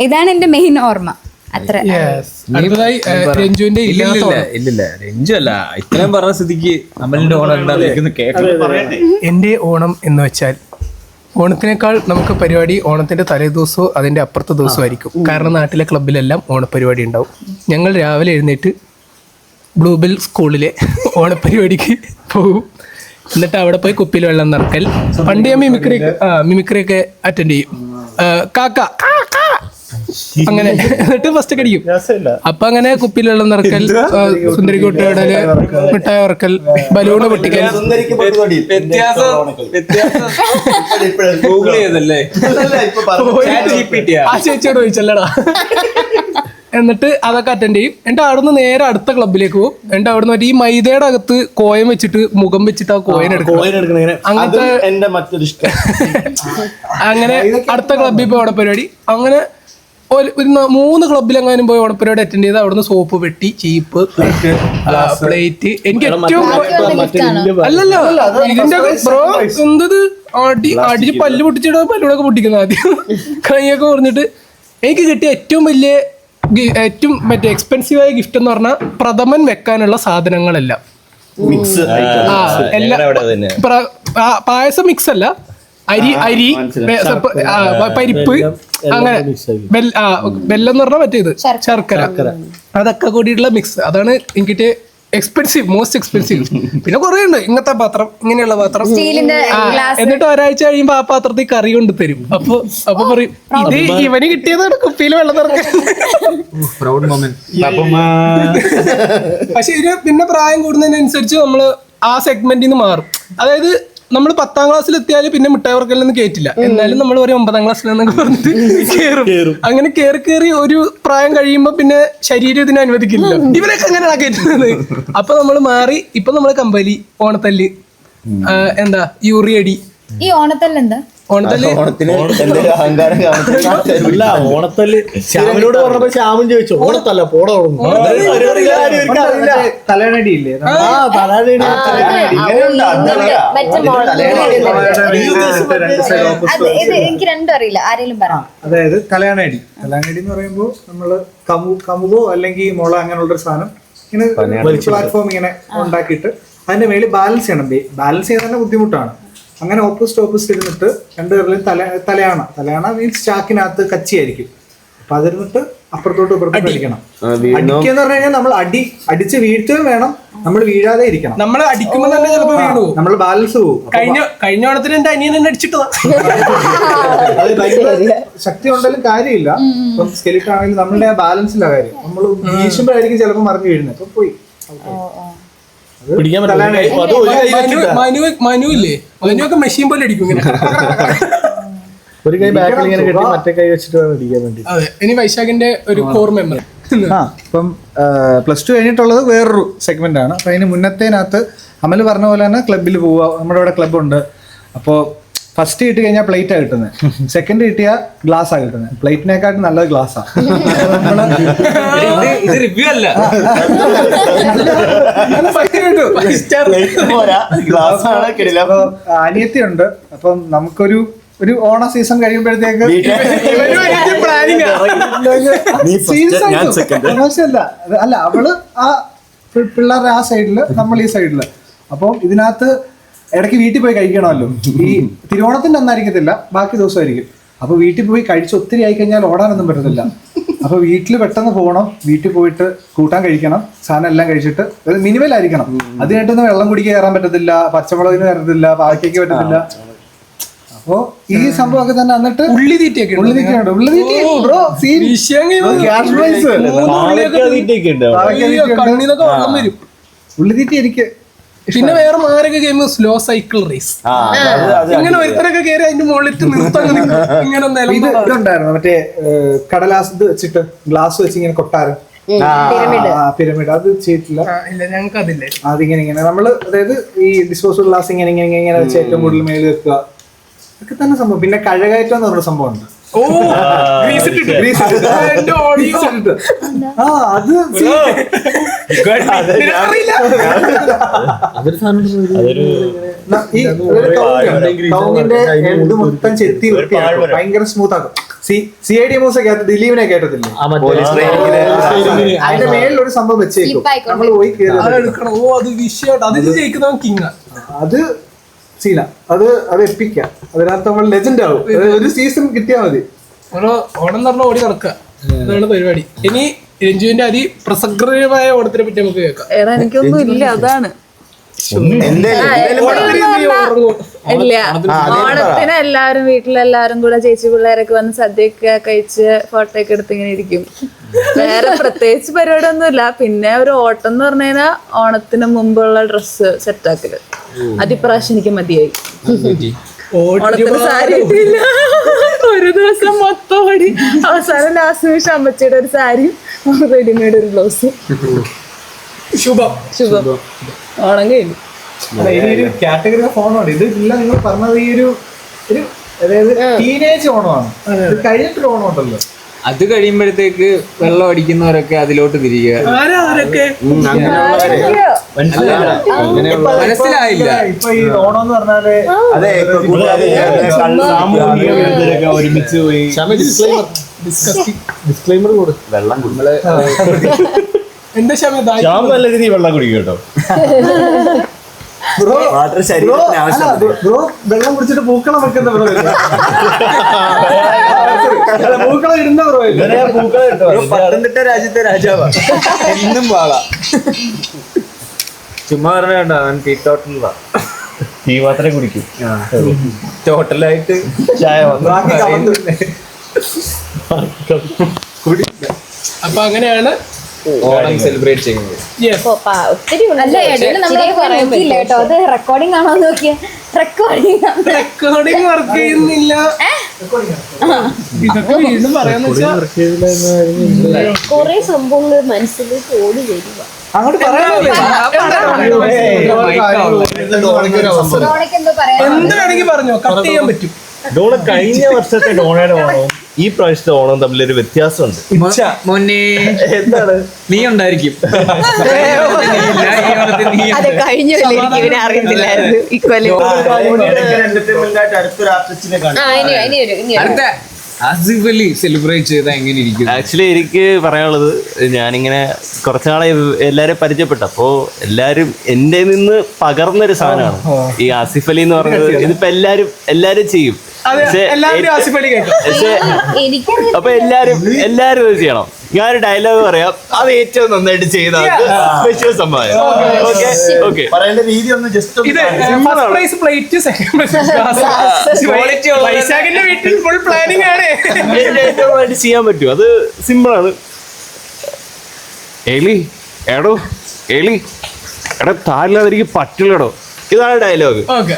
ഇതാണ് എന്റെ മെയിൻ ഓർമ്മ. അത്ര എന്റെ ഓണം എന്ന് വെച്ചാൽ ഓണത്തിനേക്കാൾ നമുക്ക് പരിപാടി ഓണത്തിന്റെ തലേ ദിവസവും അതിന്റെ അപ്പുറത്തെ ദിവസവും ആയിരിക്കും. കാരണം നാട്ടിലെ ക്ലബിലെല്ലാം ഓണപ്പരിപാടി ഉണ്ടാവും. ഞങ്ങൾ രാവിലെ എഴുന്നേറ്റ് ബ്ലൂബെൽ സ്കൂളിലെ ഓണപ്പരിപാടിക്ക് പോകും. എന്നിട്ട് അവിടെ പോയി കുപ്പിയിൽ വെള്ളം നിറക്കൽ. പണ്ട് ഞാൻ മിമിക്രിയൊക്കെ അറ്റൻഡ് ചെയ്യും. കാക്ക അങ്ങനെ എന്നിട്ട് ഫസ്റ്റ് അടിക്കും. അപ്പൊ അങ്ങനെ കുപ്പിയിൽ വെള്ളം നിറക്കൽ, സുന്ദരി കുട്ടിയോടല്, മിഠായി വറക്കൽ, ബലൂണ് പൊട്ടിക്കൽ. ആ ചേച്ചിയോട് ചോദിച്ചല്ലടാ. എന്നിട്ട് അതൊക്കെ അറ്റൻഡ് ചെയ്യും. എന്നിട്ട് അവിടുന്ന് നേരെ അടുത്ത ക്ലബിലേക്ക് പോകും. എന്നിട്ട് അവിടുന്ന് മറ്റേ ഈ മൈദയുടെ അകത്ത് കോയം വെച്ചിട്ട് മുഖം വെച്ചിട്ട് ആ കോയിൻ എടുക്കും. അങ്ങനത്തെ അങ്ങനെ അടുത്ത ക്ലബിൽ പോയി ഓണപ്പരിപാടി. അങ്ങനെ ഒരു 3 ക്ലബിലെങ്ങാനും പോയി ഓണപ്പരിപാടി അറ്റൻഡ് ചെയ്ത് അവിടുന്ന് സോപ്പ് പെട്ടി, ചീപ്പ്, പ്ലേറ്റ്. എനിക്ക് ഏറ്റവും അല്ലല്ലോ ഇതിന്റെ ബ്രോ എന്തത് അടിച്ച് പല്ല് പൊട്ടിച്ചിട പല്ലൂടൊക്കെ പൊട്ടിക്കുന്നത് ആദ്യം കൈയൊക്കെ പറഞ്ഞിട്ട്. എനിക്ക് കിട്ടിയ ഏറ്റവും വലിയ മറ്റേ എക്സ്പെൻസീവായ ഗിഫ്റ്റ് എന്ന് പറഞ്ഞാൽ പ്രഥമൻ വെക്കാനുള്ള സാധനങ്ങളെല്ലാം. പായസം മിക്സ് അല്ല, അരി പരിപ്പ് അങ്ങനെ വെല്ലം എന്ന് പറഞ്ഞാൽ മറ്റേത് ശർക്കര, അതൊക്കെ കൂടിയിട്ടുള്ള മിക്സ്. അതാണ് എനിക്ക് മോസ്റ്റ് എക്സ്പെൻസീവ്. പിന്നെ കുറെ ഉണ്ട് ഇങ്ങനത്തെ പാത്രം, ഇങ്ങനെയുള്ള പാത്രം. എന്നിട്ട് ഒരാഴ്ച കഴിയുമ്പോ ആ പാത്രത്തിൽ കറി കൊണ്ട് തരും. അപ്പൊ പറയും ഇത് ഇവന് കിട്ടിയതാണ് കുപ്പിയിൽ വെള്ളം നിറക്കാൻ. പക്ഷെ ഇത് പിന്നെ പ്രായം കൂടുന്നതിനനുസരിച്ച് നമ്മള് ആ സെഗ്മെന്റിൽ നിന്ന് മാറും. അതായത് നമ്മൾ 10ാം ക്ലാസ്സിൽ എത്തിയാലും പിന്നെ മിഠായി വർക്കലൊന്നും കേറ്റില്ല. എന്നാലും നമ്മൾ ഒരു 9ാം ക്ലാസ്സിലെന്നൊക്കെ പറഞ്ഞിട്ട് കേറും. അങ്ങനെ കേറി ഒരു പ്രായം കഴിയുമ്പോ പിന്നെ ശരീരം ഇതിനെ അനുവദിക്കില്ല. ഇവരൊക്കെ അങ്ങനെയാണ് കേറ്റുന്നത്. അപ്പൊ നമ്മൾ മാറി. ഇപ്പൊ നമ്മള് കമ്പലി, ഓണത്തല്ല്, എന്താ യൂറിയടി. ഈ ഓണത്തല്ല് എന്താ? ഓണത്തല്ല് ഓണത്തല്ല് ശ്യാമിനോട് പറഞ്ഞപ്പോ ശ്യാമൻ ചോദിച്ചു ഓണത്തല്ല പോട തലനടിയില്ലേ? എനിക്ക് രണ്ടും അറിയില്ല, ആരെങ്കിലും പറ. അതായത് തലയാണടി എന്ന് പറയുമ്പോ നമ്മള് കമുകോ അല്ലെങ്കിൽ മുള അങ്ങനെയുള്ളൊരു സാധനം ഇങ്ങനെ പ്ലാറ്റ്ഫോം ഇങ്ങനെ ഉണ്ടാക്കിയിട്ട് അതിന്റെ മേളിൽ ബാലൻസ് ചെയ്യണം. ബാലൻസ് ചെയ്യാൻ തന്നെ ബുദ്ധിമുട്ടാണ്. അങ്ങനെ ഓപ്പോസിറ്റ് ഇരുന്നിട്ട് രണ്ടുപേരിലും തലയാണ മീൻസ് ചാക്കിനകത്ത് കച്ചിയായിരിക്കും. അപ്പൊ അതിരുന്നിട്ട് അപ്പുറത്തോട്ട് ഇപ്പുറത്തോട്ട് അടിക്കണം. അടിക്കാന്ന് പറഞ്ഞു കഴിഞ്ഞാൽ നമ്മൾ അടിച്ച് വീഴ്ത്തുകയും വേണം, നമ്മൾ വീഴാതെ ഇരിക്കണം. നമ്മൾ അടിക്കുമ്പോൾ തന്നെ ചിലപ്പോ വീണു പോകും, നമ്മൾ ബാലൻസ് പോകും. കഴിഞ്ഞ ഓണത്തിന് എന്റെ അനിയൻ എന്നെ അടിച്ചിട്ടതാ. അത് ഭയങ്കര ശക്തി ഉണ്ടെങ്കിലും കാര്യമില്ല. ഇപ്പം സ്കെലിറ്റ് ആണെങ്കിലും നമ്മളുടെ ആ ബാലൻസിന്റെ കാര്യം, നമ്മൾ വീശുമ്പോഴായിരിക്കും ചിലപ്പോൾ മറിഞ്ഞു വീഴുന്നത്. അപ്പൊ പോയി മനു ഇല്ലേ, മനുവൊക്കെ മെഷീൻ പോലെ അടിക്കും ഇങ്ങനെ. ഒരു കൈ ബാക്കിൽ ഇങ്ങനെ കെട്ടി മറ്റേ കൈ വെച്ചിട്ട് വേണം അടിക്കാൻ വേണ്ടി. അതെ, ഇനി വൈശാഖിന്റെ ഒരു കോർ മെമ്മറി. ഇപ്പം +2 കഴിഞ്ഞിട്ടുള്ളത് വേറൊരു സെഗ്മെന്റ് ആണ്. അപ്പൊ അതിന് മുന്നത്തേനകത്ത് അമൽ പറഞ്ഞ പോലെ തന്നെ ക്ലബിൽ പോവുക. നമ്മുടെ ഇവിടെ ക്ലബ്ബുണ്ട്. അപ്പോൾ ഫസ്റ്റ് കിട്ടി കഴിഞ്ഞാൽ പ്ലേറ്റാണ് കിട്ടുന്നത്, സെക്കൻഡ് കിട്ടിയാൽ ഗ്ലാസ്സാണ് കിട്ടുന്നത്. പ്ലേറ്റിനെക്കാട്ടും നല്ലത് ഗ്ലാസ്സാണ്. അനിയത്തിയുണ്ട്. അപ്പം നമുക്കൊരു ഓണ സീസൺ കഴിയുമ്പോഴത്തേക്ക് അല്ല, അവള് ആ പിള്ളേരുടെ ആ സൈഡില്, നമ്മൾ ഈ സൈഡില്. അപ്പം ഇതിനകത്ത് ഇടയ്ക്ക് വീട്ടിൽ പോയി കഴിക്കണമല്ലോ. ഈ തിരുവോണത്തിന്റെ ഒന്നായിരിക്കത്തില്ല, ബാക്കി ദിവസമായിരിക്കും. അപ്പൊ വീട്ടിൽ പോയി കഴിച്ച് ഒത്തിരി ആയി കഴിഞ്ഞാൽ ഓടാനൊന്നും പറ്റത്തില്ല. അപ്പൊ വീട്ടിൽ പെട്ടെന്ന് പോകണം, വീട്ടിൽ പോയിട്ട് കൂട്ടാൻ കഴിക്കണം, സാധനം എല്ലാം കഴിച്ചിട്ട് മിനിമൽ ആയിരിക്കണം. അത് കഴിഞ്ഞിട്ടൊന്നും വെള്ളം കുടിക്കാൻ കയറാൻ പറ്റത്തില്ല, പച്ചമുളകിന് കയറത്തില്ല, പാവയ്ക്ക് പറ്റത്തില്ല. അപ്പൊ ഈ സംഭവമൊക്കെ തന്നെ എന്നിട്ട് ഉള്ളിതീറ്റയുണ്ട്. ഉള്ളിതീറ്റ എനിക്ക്. പിന്നെ വേറെ മാരക ഗെയിം സ്ലോ സൈക്കിൾ റേസ്. ഇങ്ങനെ ഒരുത്തരൊക്കെ കയറി അതിന്റെ മുകളിൽ ഇങ്ങനെ ഇതുണ്ടായിരുന്നു, മറ്റേ കടലാസ് ഇത് വെച്ചിട്ട് ഗ്ലാസ് വെച്ച് ഇങ്ങനെ കൊട്ടാരം പിരമിഡ്. അത് ചെയ്തിട്ടില്ല, ഞങ്ങൾക്ക് അതില്ലേ. അതിങ്ങനെ നമ്മള്, അതായത് ഈ ഡിസ്പോസബിൾ ഗ്ലാസ് ഇങ്ങനെ വെച്ച് ഏറ്റവും കൂടുതൽ മേളിൽ വെക്കുക, ഒക്കെ തന്നെ സംഭവം. പിന്നെ കഴകയറ്റം എന്ന് പറഞ്ഞ സംഭവം ഉണ്ട്. ഇത് മൊത്തം ചെത്തി ഭയങ്കര സ്മൂത്ത് ആക്കും. CID മൂസൊക്കെ ദിലീപിനെ കേട്ടത്തില്ലേ, അതിന്റെ മേളിൽ ഒരു സംഭവം വെച്ചേക്കും, നമ്മൾ പോയി അത് സീന. അത് എപ്പിക്കാം, അതിനകത്ത് നമ്മൾ ലെജൻഡ് ആവും. ഒരു സീസൺ കിട്ടിയാൽ മതി. ഓണം എന്ന് പറഞ്ഞാൽ ഓടി നടക്കുക, അതാണ് പരിപാടി. ഇനി രഞ്ജുവിന്റെ അതിപ്രസക്തമായ ഓണത്തിനെ പറ്റി നമുക്ക് കേൾക്കാം. എനിക്കൊന്നും ഇല്ല, അതാണ് ഇല്ല. ഓണത്തിന് എല്ലാരും വീട്ടിലെല്ലാരും കൂടെ ചേച്ചി പിള്ളേരൊക്കെ വന്ന് സദ്യയൊക്കെ കഴിച്ച് ഫോട്ടോ ഒക്കെ എടുത്ത് ഇങ്ങനെ ഇരിക്കും. വേറെ പ്രത്യേകിച്ച് പരിപാടി ഒന്നുമില്ല. പിന്നെ ഒരു ഓട്ടം എന്ന് പറഞ്ഞു കഴിഞ്ഞാൽ ഓണത്തിന് മുമ്പുള്ള ഡ്രസ്സ് സെറ്റാക്കല്. അതിപ്രാവശ്യം എനിക്ക് മതിയായി. ഓണത്തിന് സാരി കിട്ടിയില്ല, ഒരു ദിവസം മൊത്തം ഓടി. അവസാനം ലാസ്റ്റ് നിമിഷം അമ്മച്ചിയുടെ ഒരു സാരിയും റെഡിമെയ്ഡ് ഒരു ബ്ലൗസും. ശുഭം. ഓണം കഴിഞ്ഞു. ഇനിയൊരു കാറ്റഗറി ഓഫ് ഓണമാണ് ഇത്. ഇല്ല, നിങ്ങൾ പറഞ്ഞത് ഈ ഒരു അതായത് ടീനേജ് ഓണമാണ്. ഇത് കഴിഞ്ഞിട്ടൊരു ഓണം ഉണ്ടല്ലോ, അത് കഴിയുമ്പോഴത്തേക്ക് വെള്ളം അടിക്കുന്നവരൊക്കെ അതിലോട്ട് തിരികെ. മനസ്സിലായില്ല. ഇപ്പൊ ഈ ഓണം എന്ന് പറഞ്ഞാല് ഒരുമിച്ച് പോയി ഡിസ്ക്ലൈമർ കൂടെ വെള്ളം എന്റെ ശ്യാം നല്ല രീതിയിൽ വെള്ളം കുടിക്കും കേട്ടോ. ബ്രോ വെള്ളം കുടിച്ചിട്ട് പൂക്കളം വെക്കുന്ന ബ്രോ, പൂക്കളം ഇടുന്ന ബ്രോ. പത്തനംതിട്ട രാജ്യത്തെ രാജാവാ, എന്നും വാളാ. ചുമ്മാ പറഞ്ഞ അവൻ ടീ ടീ മാത്രമേ കുടിക്കും, ടോട്ടലായിട്ട് ചായ അപ്പൊ അങ്ങനെയാണ് ഓണം സെലിബ്രേറ്റ് ചെയ്യുന്നത്. അത് റെക്കോർഡിംഗ് ആണോ നോക്കിയ? റെക്കോർഡിംഗ് വർക്ക് ചെയ്യുന്നില്ല. ഇതൊക്കെ വീണ്ടും പറയാന്ന് വെച്ചാൽ കുറെ സംഭവങ്ങൾ മനസ്സിലേക്ക് ഓടി വരിക. അങ്ങോട്ട് എന്ത് വേണമെങ്കിൽ പറഞ്ഞോ, കട്ട് ചെയ്യാൻ പറ്റും. ഡോണ കഴിഞ്ഞ വർഷത്തെ ഡോണയുടെ ഓണവും ഈ പ്രാവശ്യത്തെ ഓണവും തമ്മിലൊരു വ്യത്യാസമുണ്ട്. മോനെ എന്താണ് നീ ഉണ്ടായിരിക്കും. അതെ, കഴിഞ്ഞ ഇവനെ അറിയത്തില്ലായിരുന്നു. അടുത്ത ആസിഫ് അലി സെലിബ്രേറ്റ് ചെയ്താൽ എങ്ങനെ ഇരിക്കും? ആക്ച്വലി എനിക്ക് പറയാനുള്ളത്, ഞാനിങ്ങനെ കുറച്ച് നാളെ എല്ലാവരെയും പരിചയപ്പെട്ടു. അപ്പോൾ എല്ലാവരും എൻ്റെ നിന്ന് പകർന്നൊരു സാധനമാണ് ഈ ആസിഫ് അലി എന്ന് പറയുന്നത്. ഇതിപ്പോൾ എല്ലാവരും ചെയ്യും. എല്ലാവരും ആസിഫ് അലി കേൾക്കാം. പക്ഷേ അപ്പൊ എല്ലാരും ഇത് ചെയ്യണം. ഞാനൊരു ഡയലോഗ് പറയാം, അത് ഏറ്റവും നന്നായിട്ട് ചെയ്ത സ്പെഷ്യൽ സമ്മാനം. ഓക്കെ, പറയേണ്ട രീതി ഒന്ന് ജസ്റ്റ് ഇത് first prize plate, second prize വൈശാഖിന്റെ വീട്ടിൽ ഫുൾ പ്ലാനിങ് ആണ്. ഏറ്റവും നന്നായിട്ട് ചെയ്യാൻ പറ്റും, അത് സിമ്പിളാണ്. എടോ താരില്ലാതെ എനിക്ക് പറ്റില്ലടോ, ഇതാണ് ഡയലോഗ്. ഓക്കെ,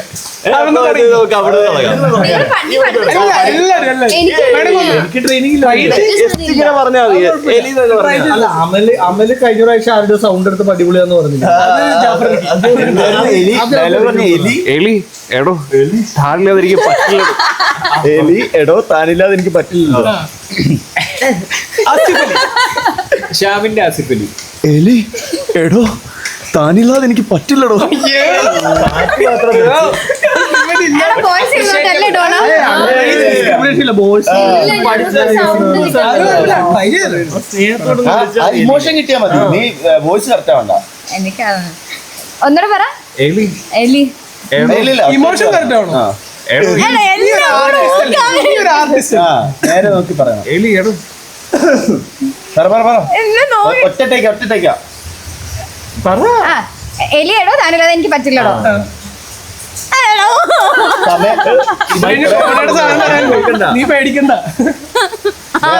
നമുക്ക് അവിടെ എനിക്ക് ട്രെയിനിങ് ഇങ്ങനെ പറഞ്ഞാൽ മതി. എലി എന്നൊക്കെ പറഞ്ഞാൽ അല്ല, അമല് കഴിഞ്ഞ പ്രാവശ്യം ആരുടെ സൗണ്ട് എടുത്ത് അടിപൊളിയാന്ന് പറഞ്ഞില്ല. എലി എടോ താനില്ലാതെ എനിക്ക് പറ്റില്ല. എലി എടോ താനില്ലാതെ എനിക്ക് പറ്റില്ലല്ലോ. ഷാമിന്റെ ആസിഫ് അലി. എലി എടോ താനില്ലാതെ എനിക്ക് പറ്റില്ലടോ. ഇമോഷൻ കിട്ടിയാൽ മതി, നീ വോയിസ് കറക്റ്റ് വേണ്ട. ഒന്നൂടെ പറ. എലി എലി ഇമോഷൻ കറക്റ്റ് ആണോ? നേരെ നോക്കി പറയണം. എലി എടോ ഒറ്റ എലിയടോ താനില്ലാതെ എനിക്ക് പറ്റില്ലടോ. നീ പേടിക്കണ്ട,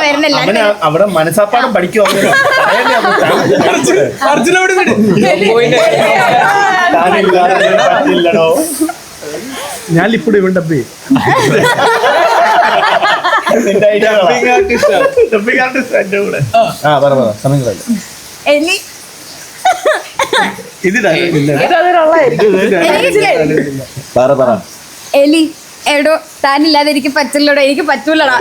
വരുന്നില്ല. അവിടെ മനസ്സാപ്പാടം പഠിക്കും. അർജുനോട് വിട്. ഞാൻ ഇപ്പോൾ ഇവന്റെ എലി എലി എടോ താനില്ലാതെ എനിക്ക് പറ്റില്ലടോ, എനിക്ക് പറ്റൂലടാ.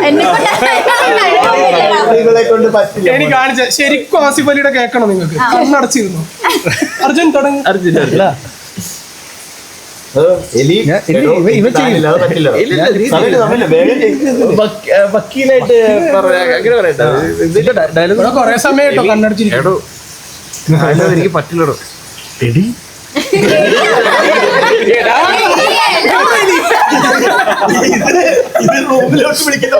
എനിക്ക് കാണിച്ച ശരിക്കും ആസിഫ് അലിയുടെ കേൾക്കണം നിങ്ങൾക്ക്. കണ്ണടച്ചിരുന്നു. അർജുൻ തുടങ്ങി. വക്കീലായിട്ട് അങ്ങനെ പറയട്ടെ. കൊറേ സമയം കേട്ടോ കണ്ണടച്ചിരിക്കും. എനിക്ക് പറ്റില്ലടോ. എടി റൂമിലോട്ട് വിളിക്കുന്ന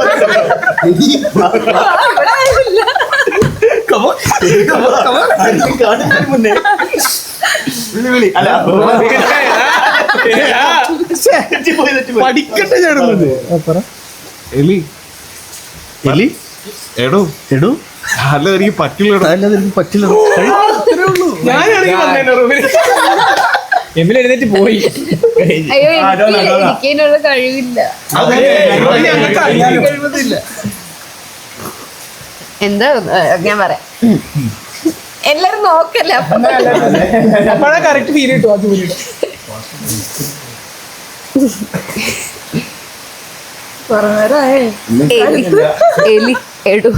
മുന്നേ പഠിക്കട്ടെ ചേടുന്നത്. എലി എടോ അല്ല എനിക്ക് പറ്റില്ലടോ. എനിക്ക് പറ്റില്ലടോ. ഞാനാണെങ്കിൽ റൂമിൽ എമ്മിൽ എഴുന്നേറ്റ് പോയി. അയ്യോ എനിക്കതിനുള്ള കഴിവില്ല. എന്താ ഞാൻ പറയാം, എല്ലാരും നോക്കല്ലേ. അപ്പോഴാ കറക്റ്റ് ഫീൽ കിട്ടും. അത് എലി എടോ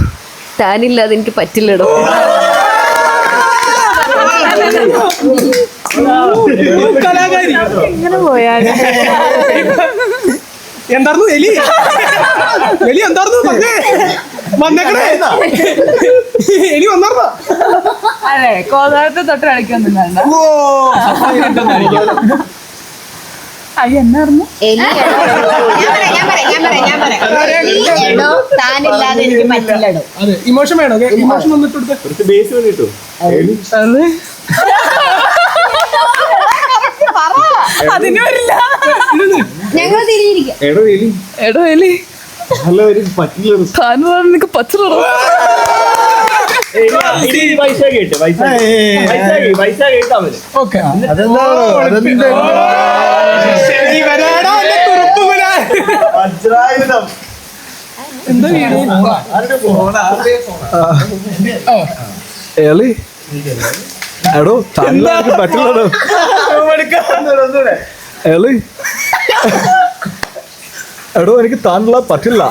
താനില്ലാതെ എനിക്ക് പറ്റില്ലടോ. കലാകാരി ഇങ്ങനെ പോയാൽ എന്തായിരുന്നു എലി എന്തായിരുന്നു വന്നേക്കണേ. എലി വന്നാർന്നാ? അതെ, കോതാഴത്തെ തൊട്ട് കളിക്കൊന്നും വേണ്ട. അയ്യോ എന്നായിരുന്നു? താനില്ലാതെ എനിക്ക് പറ്റില്ലടോ. അതെ, ഇമോഷൻ വേണോ? ഇമോഷൻ വന്നിട്ട് കൊടുത്തേ. ബേസ് വേണ്ടിട്ടോ അതിന് വരില്ല. ഞങ്ങൾ തിരിയിരിക്കാം. എടോ എലി അല്ല എനിക്ക് പറ്റില്ലടോ. താൻ നിനക്ക് പറ്റില്ലടോ. പൈസ കേട്ട് ഓക്കെ. വജ്രായുധം എന്താ വീട്? എളി എടോ താങ്കൾ പറ്റില്ലടോ. എളി എടോ എനിക്ക് താങ്കളെ പറ്റില്ല.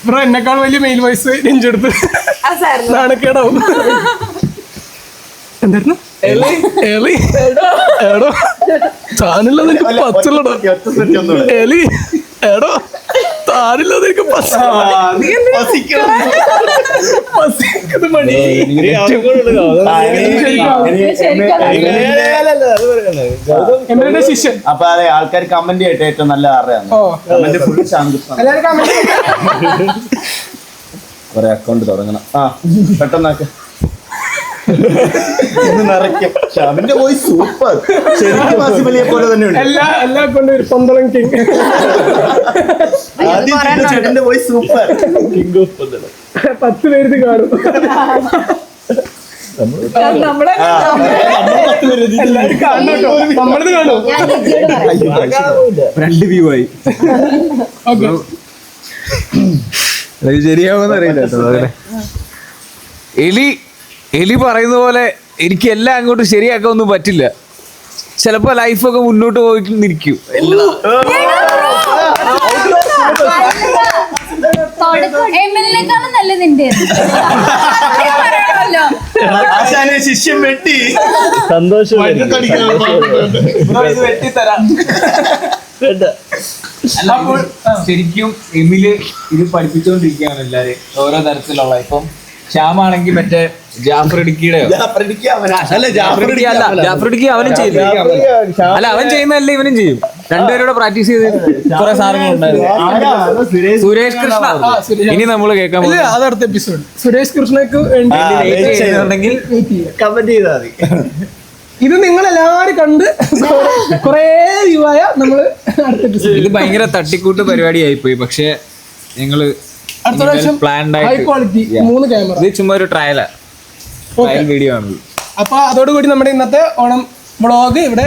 ബ്രോ എന്നെക്കാൾ വലിയ മെയിൽ വോയിസ് നെഞ്ചെടുത്ത് നാണക്കേടാവും. എന്തായിരുന്നു? എളി എളി എടോ താനുള്ളത് എനിക്ക് പച്ചല്ലടോ എലി എടോ താനുള്ളത് എനിക്ക് മണി എന്റെ ശിഷ്യൻ. അപ്പൊ അതെ ആൾക്കാർ കമന്റ് ചെയ്യട്ടെ ഏറ്റവും നല്ല ആരെയാണ് കമന്റ് ഫുൾ ശാന്തിപ്പാണ്. കുറെ അക്കൗണ്ട് തുടങ്ങണം. ആ പെട്ടെന്നാക്ക നിറയ്ക്കും. ഷാമിന്റെ വോയിസ് സൂപ്പർ. ശരിക്കും മാസിമലിയെ പോലെ തന്നെയുണ്ട്. എല്ലാ കൊണ്ട് ഒരു പന്തളം കിങ്. ആദ്യം ചേട്ടന്റെ voice super. King of Pandalam. 10 പേര് കാണും. എല്ലാരും കാണട്ടോ, നമ്മളത് കാണും. 2 വ്യൂ ആയി. ശരിയാവുമെന്ന് അറിയില്ല കേട്ടോ. എലി പറയുന്ന പോലെ എനിക്ക് എല്ലാം അങ്ങോട്ട് ശരിയാക്കാൻ ഒന്നും പറ്റില്ല. ചിലപ്പോ ലൈഫൊക്കെ മുന്നോട്ട് പോയിട്ട് നിൽക്കും. നല്ല നിന്റെ ശിഷ്യം വെട്ടി സന്തോഷം. അപ്പോൾ ശരിക്കും എമില് ഇത് പഠിപ്പിച്ചുകൊണ്ടിരിക്കുകയാണ് എല്ലാരും ഓരോ തരത്തിലുള്ള. ഇപ്പം ശ്യാമാണെങ്കിൽ മറ്റേ ജാഫർ ഇടുക്കിയുടെയോ ജാഫർ ഇടുക്കി അവനും ചെയ്യില്ല. അല്ല അവൻ ചെയ്യുന്നതല്ലേ ഇവനും ചെയ്യും. രണ്ടുപേരോടെ പ്രാക്ടീസ് ചെയ്ത് കുറെ സാധനങ്ങളുണ്ടായിരുന്നു. സുരേഷ് കൃഷ്ണ ഇനി നമ്മൾ കേൾക്കാൻ അത് അടുത്ത എപ്പിസോഡ്. സുരേഷ് കൃഷ്ണക്ക് വേണ്ടി ചെയ്യുന്നുണ്ടെങ്കിൽ കമന്റ് ചെയ്താൽ മതി. ഇത് നിങ്ങൾ എല്ലാരും കണ്ട് കൊറേ വ്യൂവായ നമ്മള് അടുത്ത എപ്പിസോഡ്. ഇത് ഭയങ്കര തട്ടിക്കൂട്ട് പരിപാടിയായിപ്പോയി. പക്ഷെ ഞങ്ങള് അടുത്ത പ്രാവശ്യം ഹൈ ക്വാളിറ്റി 3 ക്യാമറ. ഇത് ചുമ്മാ ഒരു ട്രയൽ വീഡിയോ ആണ്. അപ്പൊ അതോടുകൂടി നമ്മുടെ ഇന്നത്തെ ഓണം വ്ളോഗ് ഇവിടെ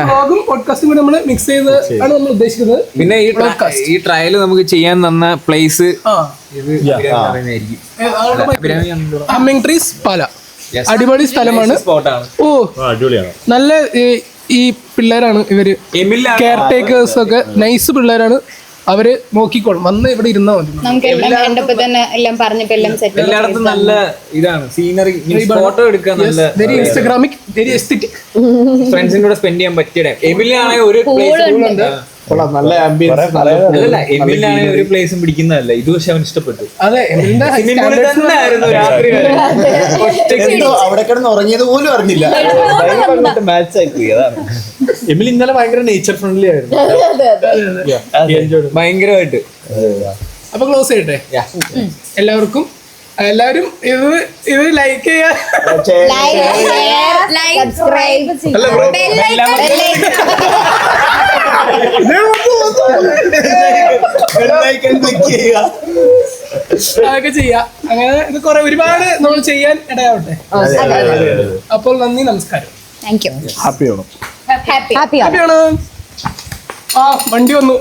വ്ളോഗും പോഡ്കാസ്റ്റും കൂടി നമ്മൾ മിക്സ് ചെയ്ത് ആണ് നമ്മൾ ഉദ്ദേശിക്കുന്നത്. പിന്നെ ഈ ട്രയൽ നമുക്ക് ചെയ്യാൻ തന്ന പ്ലേസ് ഹമ്മിങ് ട്രീസ് പാല. അടിപൊളി സ്ഥലമാണ്. ഓ അടിപൊളിയാണ്. നല്ല ഈ പിള്ളേരാണ് ഇവര്, കെയർ ടേക്കേഴ്സ് ഒക്കെ നൈസ് പിള്ളേരാണ്. അവര് നോക്കിക്കോളും. വന്ന് ഇവിടെ ഇരുന്നാ മതി. നമുക്ക് എല്ലാം കണ്ടപ്പോ തന്നെ എല്ലാം പറഞ്ഞപ്പോ എല്ലാം സെറ്റ്. എല്ലായിടത്തും നല്ല ഇതാണ് സീനറി. ഫോട്ടോ എടുക്കാൻ നല്ല വെരി ഇൻസ്റ്റഗ്രാമിക്, വെരി എസ്തെറ്റിക്. ഫ്രണ്ട്സിന്റെ കൂടെ സ്പെൻഡ് ചെയ്യാൻ പറ്റിയ എമിലാണെങ്കിൽ ഒരു നല്ല ആംബിയൻസ്. അല്ലല്ല എമിലാണെങ്കിൽ ഒരു പ്ലേസും പിടിക്കുന്നതല്ല. ഇത് പക്ഷെ അവൻ ഇഷ്ടപ്പെട്ടു. അതെ തന്നെയായിരുന്നു രാത്രി അവിടെ കിടന്ന് ഉറങ്ങിയത് പോലും അറിഞ്ഞില്ല. മാച്ച് ആയി പോയി. അതാണ് എമിൽ ഇന്നലെ ഭയങ്കര നേച്ചർ ഫ്രണ്ട്ലി ആയിരുന്നു. ഭയങ്കരമായിട്ട്. അപ്പൊ ക്ലോസ് ചെയ്യട്ടെ. എല്ലാവർക്കും എല്ലാവരും ഇത് ലൈക്ക് ചെയ്യാ, സബ്സ്ക്രൈബ് അതൊക്കെ ചെയ്യാ. അങ്ങനെ ഇത് കുറെ ഒരുപാട് നമ്മൾ ചെയ്യാൻ ഇടയാവട്ടെ. അപ്പോൾ നന്ദി, നമസ്കാരം. Thank you. ഹാപ്പി ആണോ? ഹാപ്പിയാണ്. ആ വണ്ടി വന്നു.